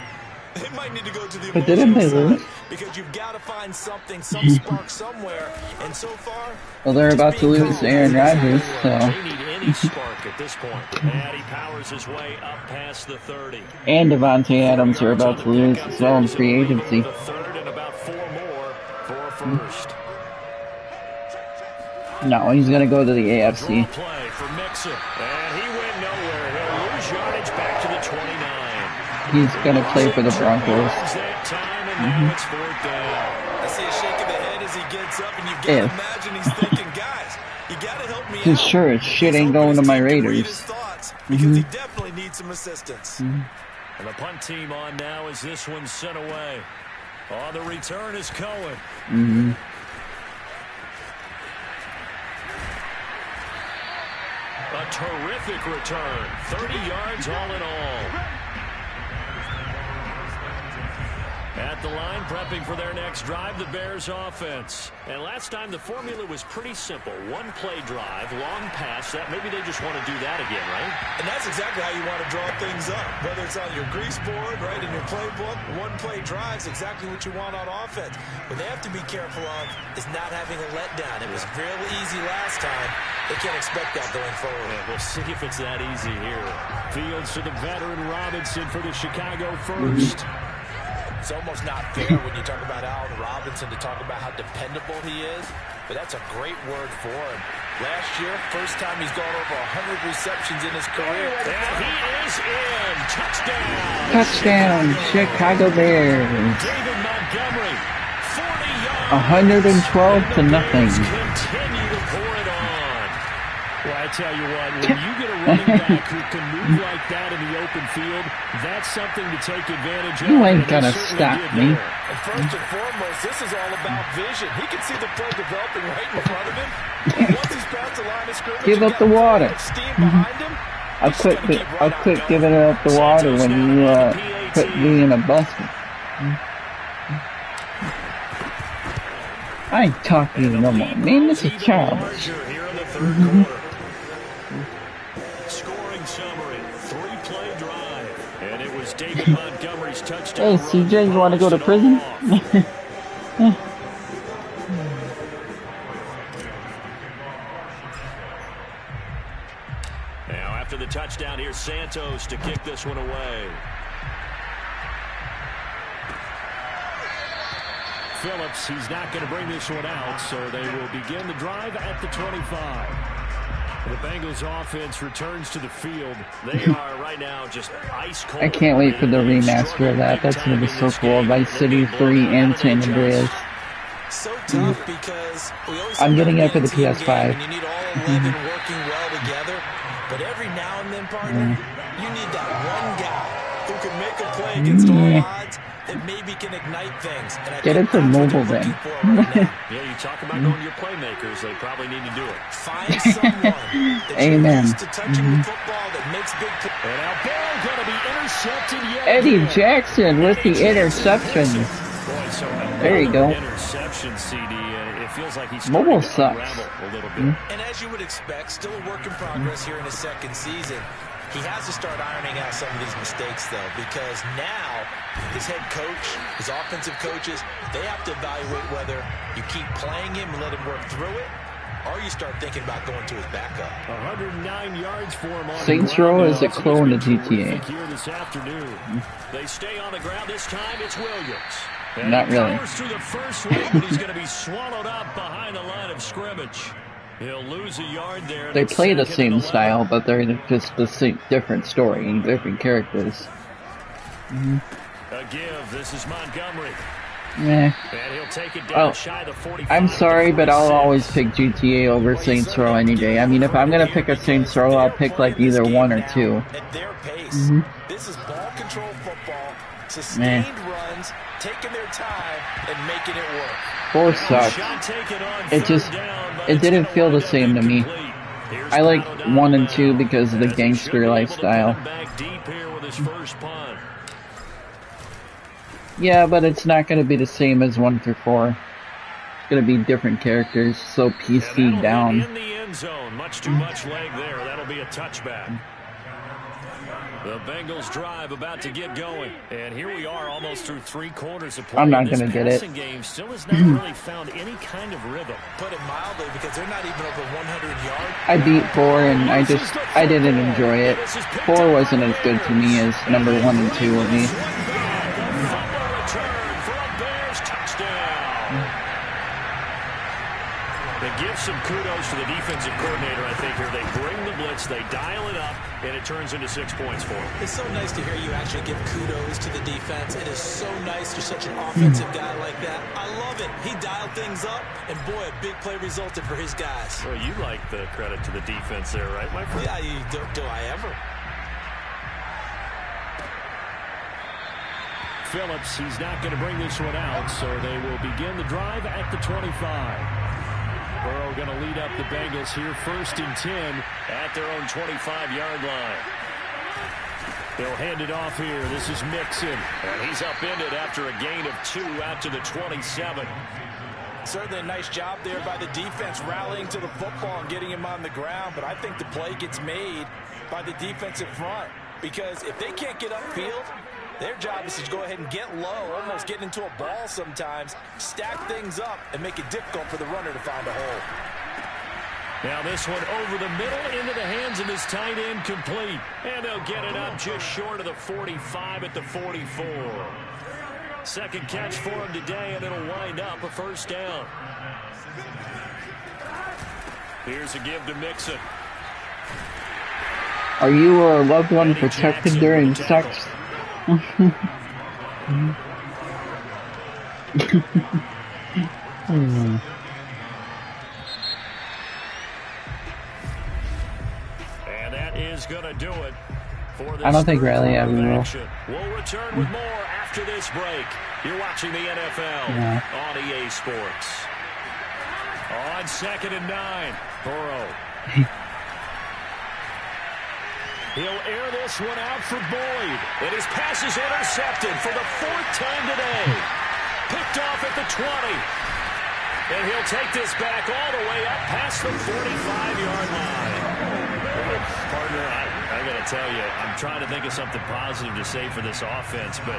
They might need to go to the
but didn't they lose?
Because you've got to find something, some spark somewhere. And so far,
well, they're about to lose Aaron Rodgers, so.
They need any spark at this point. And he powers his way up past the 30.
And Davante Adams are about to lose as well in free agency.
The third and about 4 more for first.
No, he's gonna go to the AFC.
Play for Mixon, and he went nowhere. He'll lose yardage back to the 29.
He's gonna play for the Broncos.
I see a shake of the head as he gets up, and you've got to imagine he's thinking, guys, you got to help me out.
Sure as shit ain't going to my Raiders.
Because he definitely needs some assistance.
And the punt team on now as this one's sent away. On the return is Cohen. A terrific return. 30 yards all in all. At the line, prepping for their next drive, the Bears offense. And last time, the formula was pretty simple. One play drive, long pass. That maybe they just want to do that again, right?
And that's exactly how you want to draw things up. Whether it's on your grease board, right, in your playbook, one play drive is exactly what you want on offense. What they have to be careful of is not having a letdown. It was real easy last time. They can't expect that going forward.
Yeah, we'll see if it's that easy here. Fields to the veteran Robinson for the Chicago first.
It's almost not fair when you talk about Allen Robinson to talk about how dependable he is, but that's a great word for him. Last year, first time he's gone over 100 receptions in his career.
And he is in. Touchdown.
Touchdown, Chicago Bears.
David Montgomery, 40 yards.
112 to nothing.
Continue to pour it on. Well, I tell you what, when you get a running back who can move like that in the open field, that's something to take advantage of.
You ain't gonna stop me.
And first and foremost, this is all about vision. He can see the play developing right in front of him. Once he's past the line of scrimmage,
give up the water. I'll quit giving up the water when you put me in a basket. I ain't talking to you no more. Man, this is childish.
Scoring summary, 3-play drive, and it was David Montgomery's touchdown.
Hey, CJ, you want to go to prison?
Now, after the touchdown, here's Santos to kick this one away. Phillips, he's not going to bring this one out, so they will begin the drive at the 25. The Bengals offense returns to the field. They are right now just ice cold.
I can't wait for the remaster of that. That's going to be so cool. Vice City 3 and San Andreas.
So tough because we always
I'm getting it for the PS5.
And you need all 11 working well together. But every now and then, partner, you need that one guy who can make a play against all odds that maybe can ignite things. And
get it for mobile then.
Yeah, you talk about going to your playmakers. They probably need to do it.
Find someone that
Amen.
to touching the football that makes big plays.
And now ball going to be intercepted yet.
Eddie Jackson with the interception. There you go.
receptions, CD, and it feels like he's
Mobile
starting to
sucks.
unravel a little bit.
And as you would expect, still a work in progress here in his second season. He has to start ironing out some of these mistakes, though, because now his head coach, his offensive coaches, they have to evaluate whether you keep playing him and let him work through it, or you start thinking about going to his backup.
109 yards for him on
Saints Row is a clone of GTA.
Here this afternoon. They stay on the ground. This time it's Williams. And
Not
he
really.
powers through the first wave, but he's going to be swallowed up behind the line of scrimmage. He'll lose a yard there.
They play the same style, but they're just the same, different story and different characters.
A give. This is Montgomery.
Meh.
And he'll take it down shy of the 45.
I'm sorry, but I'll always pick GTA over Saints Row any day. I mean, if I'm gonna pick a Saints Row, I'll pick like either 1 or 2.
At their pace. This is ball control football, sustained runs, taking their time and making it work.
4 sucks. It didn't feel the same to me. I like 1 and 2 because of the gangster lifestyle. Yeah, but it's not going to be the same as 1 through 4. It's going to be different characters, so PC down.
In the end zone, much too much leg there. That'll be a touchback. The Bengals drive about to get going, and here we are almost through 3 quarters of play.
I'm not going to get it.
This game still has not really found any kind of rhythm.
Put it mildly, because they're not even over 100 yards.
I beat 4 and I didn't enjoy it. 4 wasn't as good to me as number 1 and 2 of me.
Give some kudos to the defensive coordinator, I think, here. They bring the blitz, they dial it up, and it turns into 6 points for them.
It's so nice to hear you actually give kudos to the defense. It is so nice. You're such an offensive guy like that. I love it. He dialed things up, and boy, a big play resulted for his guys.
Well, you like the credit to the defense there, right, my friend?
Yeah, do I ever?
Phillips, he's not going to bring this one out, so they will begin the drive at the 25. Burrow going to lead up the Bengals here, 1st and 10 at their own 25-yard line. They'll hand it off here. This is Mixon, and he's upended after a gain of 2 out to the 27.
Certainly a nice job there by the defense, rallying to the football and getting him on the ground, but I think the play gets made by the defensive front, because if they can't get upfield, their job is to go ahead and get low, almost get into a ball sometimes, stack things up, and make it difficult for the runner to find a hole.
Now this one over the middle into the hands of his tight end, complete. And they'll get it up just short of the 45 at the 44. Second catch for him today, and it'll wind up a 1st down. Here's a give to Mixon.
Are you or a loved one protected during sex?
And that is going to do it for this.
I don't think Riley ever will.
We'll return with more after this break. You're watching the NFL on EA Sports. On 2nd and 9, Burrow. He'll air this one out for Boyd. And his pass is intercepted for the 4th time today. Picked off at the 20. And he'll take this back all the way up past the 45-yard line. Partner, I got to tell you, I'm trying to think of something positive to say for this offense, but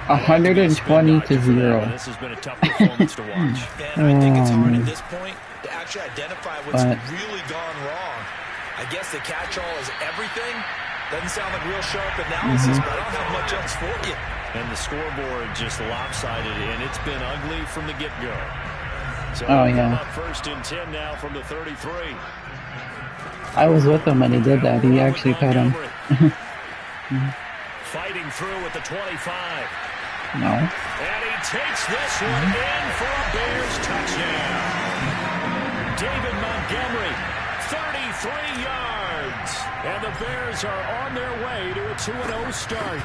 120 to 0.
This has been a tough performance to watch.
And I think it's hard at this point to actually identify what's really gone wrong. I guess the catch-all is everything. Doesn't sound like real sharp analysis, but I don't have much else for you.
And the scoreboard just lopsided, and it's been ugly from the get-go. So up 1st and 10 now from the 33.
I was with him when he did that. He actually cut him.
Fighting through at the 25.
No.
And he takes this one in for a Bears touchdown. David Montgomery, 33 yards. And the Bears are on their way to a 2-0 start.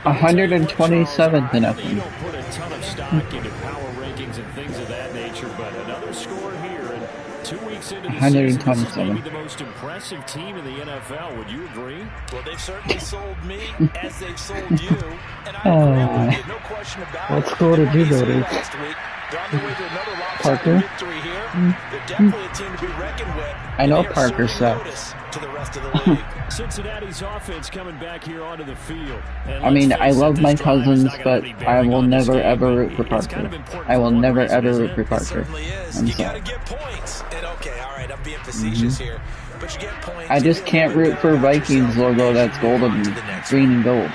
127 to nothing.
You don't put a ton of stock into power rankings and things of that nature, but another score here. And 2 weeks into the season, this is maybe the most impressive team in the NFL. Would you agree?
Well, they've certainly sold me as they've sold you. And I agree with you, no question about it.
What score did you go to?
Last week, They're on their way to another
Parker.
lopsided victory here. They're definitely a team to be reckoned with.
I know
They are
Parker
serving
sucks.
notice to the rest of the league.
Cincinnati's offense coming back here onto the field. And
I mean,
let's
I
face it,
love
this
my
drive is
cousins,
not gonna
but
be
I
bearing
will
on this
never
game,
ever
but
root for
it's kind
Parker.
of important
I
for
will
one
never
reason,
ever
isn't
root for
it?
It
Parker.
certainly is.
I'm
You
sorry.
got to get points. And okay, all right, I'm being facetious here. But you get points.
I
you
just
feel a
can't
little bit
root for
better about
Vikings
yourself
logo
as
that's
you
gold
move on to
and
the next
green
one.
and gold.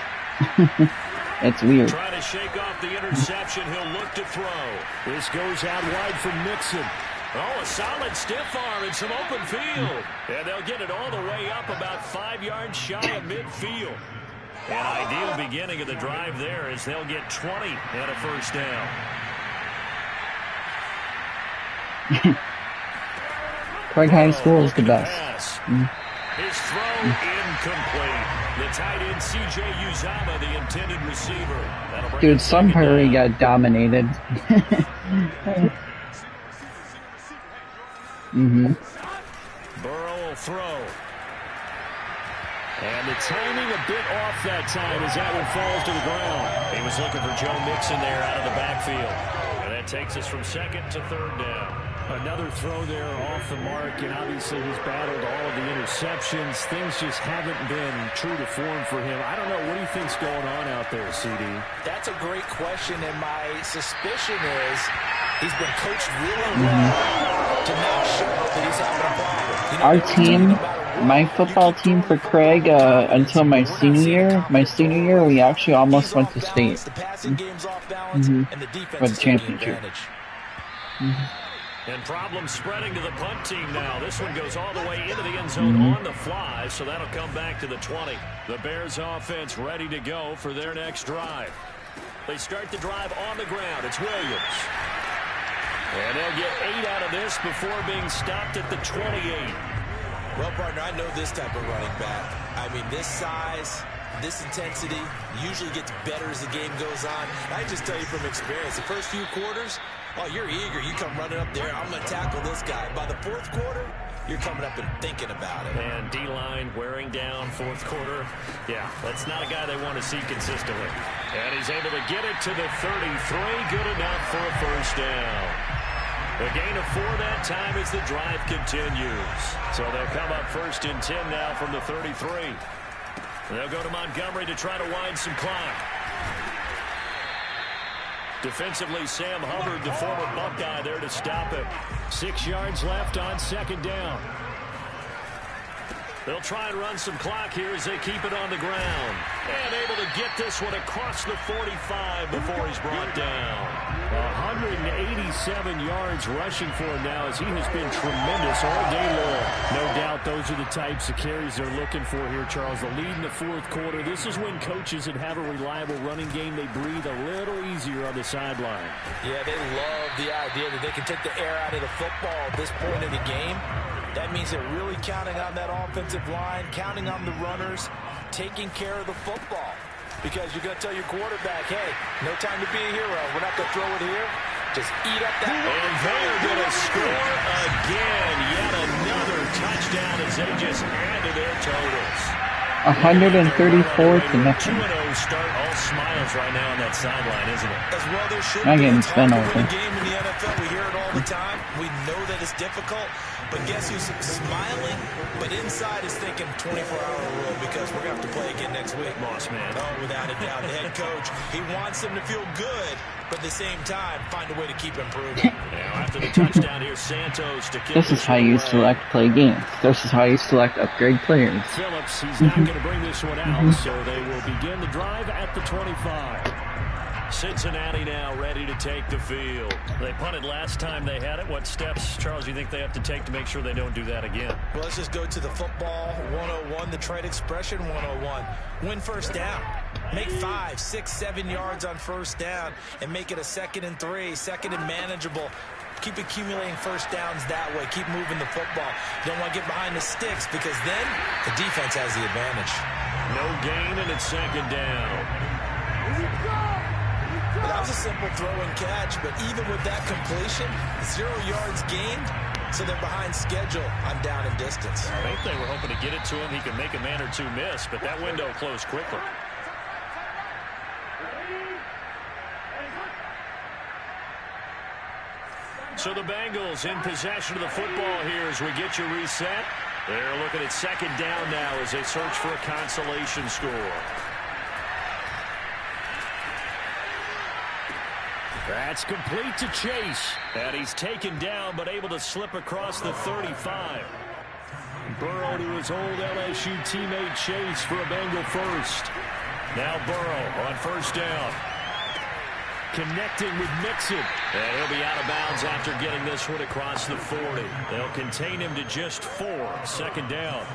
It's weird.
Trying to shake off the interception. He'll look to throw. This goes out wide for Mixon. Oh, a solid stiff arm and some open field. And they'll get it all the way up about 5 yards shy of midfield. An ideal beginning of the drive there as they'll get 20 and a first down.
Craig High School is the best.
His throw incomplete. The tight end C.J. Uzama, the intended receiver. That'll bring
Dude,
it
Sun
second
Prairie
down.
got dominated.
Burrow will throw. And the timing a bit off that time as that one falls to the ground. He was looking for Joe Mixon there out of the backfield. And that takes us from second to third down. Another throw there off the mark, and obviously he's battled all of the interceptions. Things just haven't been true to form for him. I don't know. What do you think's going on out there, CD?
That's a great question, and my suspicion is he's been coached really well to not show that he's having a problem. You know,
Our team, my football team for Craig, until my senior year, we actually almost went to state for the championship.
And problems spreading to the punt team now. This one goes all the way into the end zone on the fly, so that'll come back to the 20. The Bears offense ready to go for their next drive. They start the drive on the ground. It's Williams. And they'll get 8 out of this before being stopped at the 28.
Well, partner, I know this type of running back. I mean, this size, this intensity usually gets better as the game goes on. I just tell you from experience, the first few quarters, oh, you're eager. You come running up there. I'm going to tackle this guy. By the fourth quarter, you're coming up and thinking about it.
And D-line wearing down fourth quarter. Yeah, that's not a guy they want to see consistently. And he's able to get it to the 33. Good enough for a first down. A gain of 4 that time as the drive continues. So they'll come up first and 10 now from the 33. They'll go to Montgomery to try to wind some clock. Defensively, Sam Hubbard, the former Buckeye, there to stop it. 6 yards left on second down. They'll try and run some clock here as they keep it on the ground. And able to get this one across the 45 before he's brought down. 187 yards rushing for him now as he has been tremendous all day long. No doubt those are the types of carries they're looking for here, Charles. The lead in the fourth quarter. This is when coaches that have a reliable running game, they breathe a little easier on the sideline.
Yeah, they love the idea that they can take the air out of the football at this point in the game. That means they're really counting on that offensive line, counting on the runners, taking care of the football. Because you're going to tell your quarterback, hey, no time to be a hero. We're not going to throw it here. Just eat up that.
And they're going to score again. Yet another touchdown as they just add to their totals.
134 to nothing.
2-0 start. All smiles right now on that sideline, isn't it?
As well there should
That
be.
game's
It's hard
been
to win
over.
a game in the NFL. We hear it all the time. We know that it's difficult. But guess who's smiling, but inside is thinking 24-hour rule because we're going to have to play again next week.
Boss man.
Oh, without a doubt. The head coach, he wants them to feel good, but at the same time, find a way to keep improving.
Now after the touchdown, here's Santos to kick
This is how you select play games. This is how you select upgrade players.
Phillips, he's not going to bring this one out, so they will begin the drive at the 25. Cincinnati now ready to take the field. They punted last time they had it. What steps, Charles, do you think they have to take to make sure they don't do that again?
Well, let's just go to the football 101, the trade expression 101. Win first down. Make 5, 6, 7 yards on first down and make it a 2nd and 3, 2nd and manageable. Keep accumulating first downs that way. Keep moving the football. You don't want to get behind the sticks because then the defense has the advantage.
No gain, and it's second down.
Well, that was a simple throw and catch, but even with that completion, 0 yards gained, so they're behind schedule on down and distance.
I think they were hoping to get it to him. He could make a man or two miss, but that window closed quickly.
So the Bengals in possession of the football here as we get you reset. They're looking at second down now as they search for a consolation score. That's complete to Chase. And he's taken down but able to slip across the 35. Burrow to his old LSU teammate Chase for a Bengal first. Now Burrow on first down. Connecting with Mixon. And he'll be out of bounds after getting this one across the 40. They'll contain him to just 4. Second down.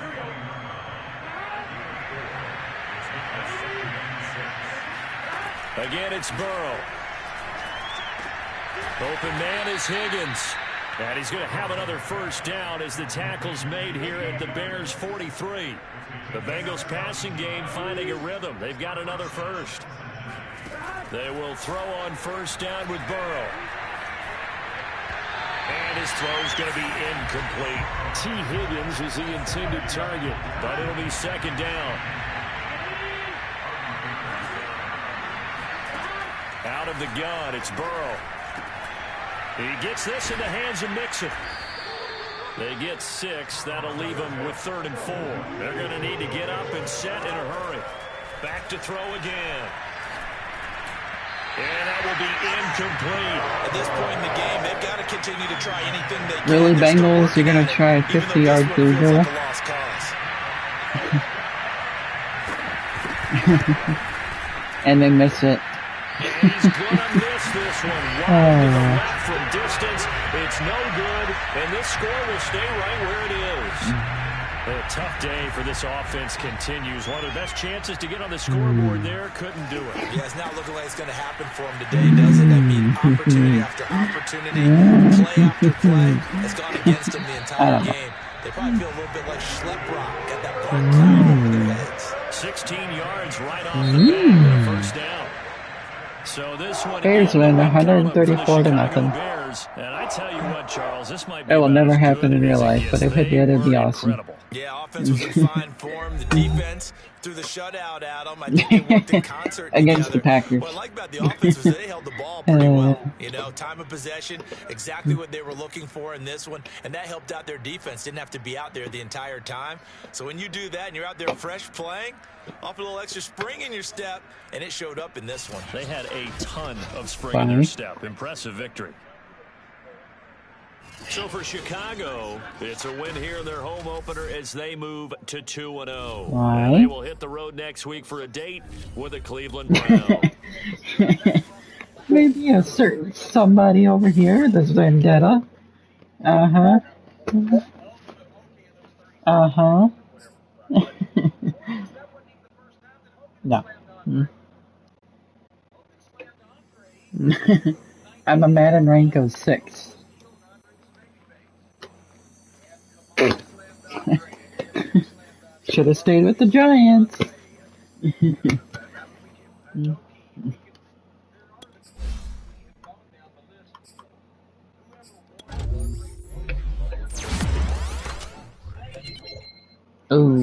Again, it's Burrow. Open man is Higgins. And he's going to have another first down as the tackle's made here at the Bears' 43. The Bengals passing game finding a rhythm. They've got another first. They will throw on first down with Burrow. And his throw's going to be incomplete.
T. Higgins is the intended target,
but it'll be second down. Out of the gun, it's Burrow. He gets this in the hands of Mixon. They get 6. That'll leave them with 3rd and 4. They're going to need to get up and set in a hurry. Back to throw again. And that will be incomplete.
At this point in the game, they've got to continue to try anything they can.
Really, Bengals? You're going to try a 50-yard field goal? And they miss it.
And he's going to miss this one. Wide to the left from distance. It's no good. And this score will stay right where it is. A tough day for this offense continues. One of the best chances to get on the scoreboard there. Couldn't do it.
Yeah, it's not looking like it's going to happen for him today, does it? I mean, opportunity after opportunity, play after play has gone against them the entire game. They probably feel a little bit like Schlep Rock. Got that black cloud over their heads.
16 yards right off the bat. First down. So this one
Bears win 134 to nothing.
And I tell you what, Charles, this might be
it will never happen in real life, but if it did, it'd be awesome.
Incredible.
Yeah, offense was in fine form. The defense threw the shutout at them. I think they worked in concert
against
together.
the Packers.
What I like about the offense was they held the ball pretty well. You know, time of possession, exactly what they were looking for in this one, and that helped out their defense. Didn't have to be out there the entire time. So when you do that and you're out there fresh playing, off a little extra spring in your step, and it showed up in this one.
They had a ton of spring in their step. Impressive victory. So for Chicago, it's a win here in their home opener as they move to 2-0. And they will hit the road next week for a date with the Cleveland Browns.
Maybe a certain somebody over here, this vendetta. Uh-huh. Uh-huh. No. I'm a Madden rank of 6. Should have stayed with the Giants. Oh.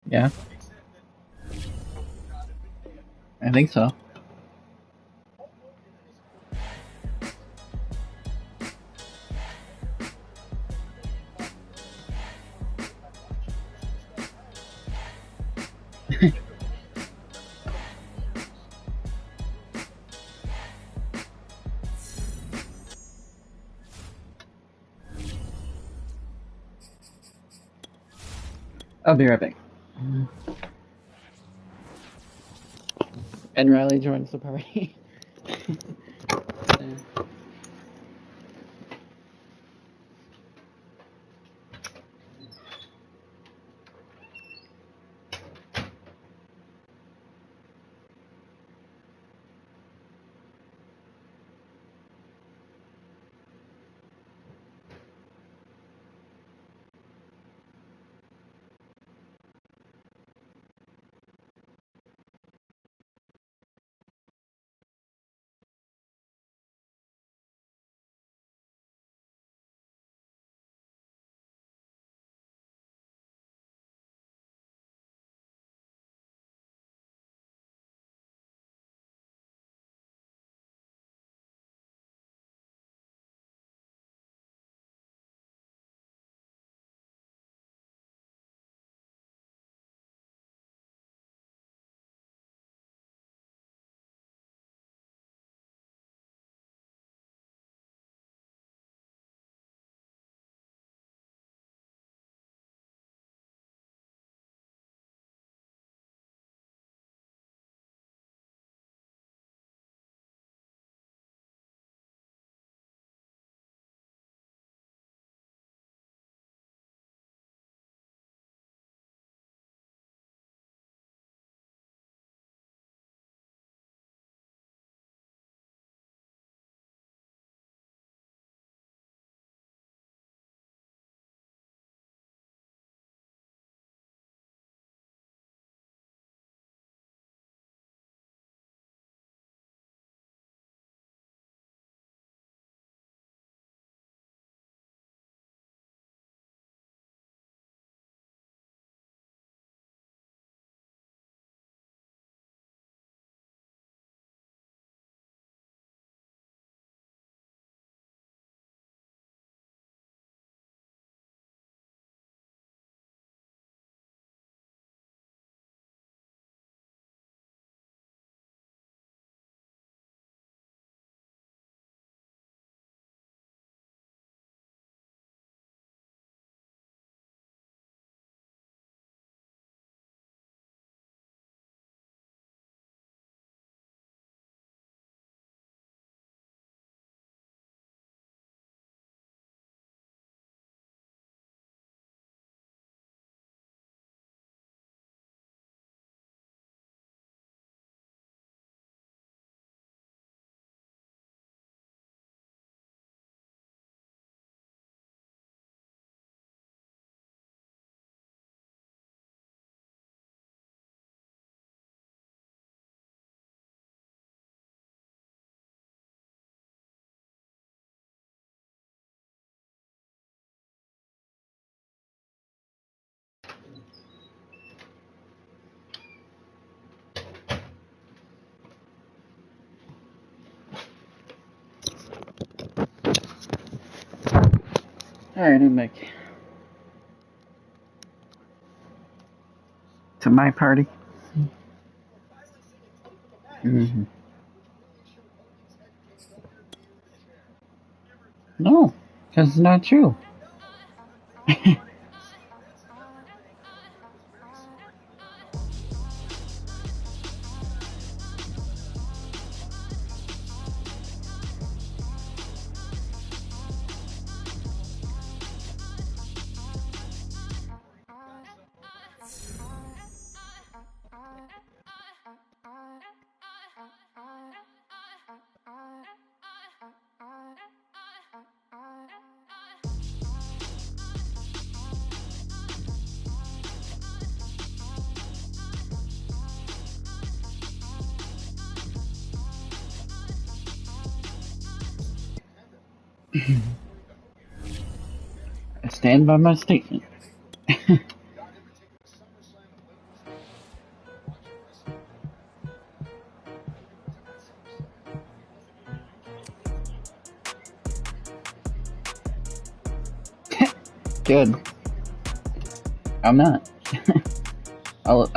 Yeah. I think so. I'll be right back. And Riley joins the party. Alright, I'm back. To my party. Mm-hmm. No, because it's not true. I stand by my statement. Good. I'm not. I'll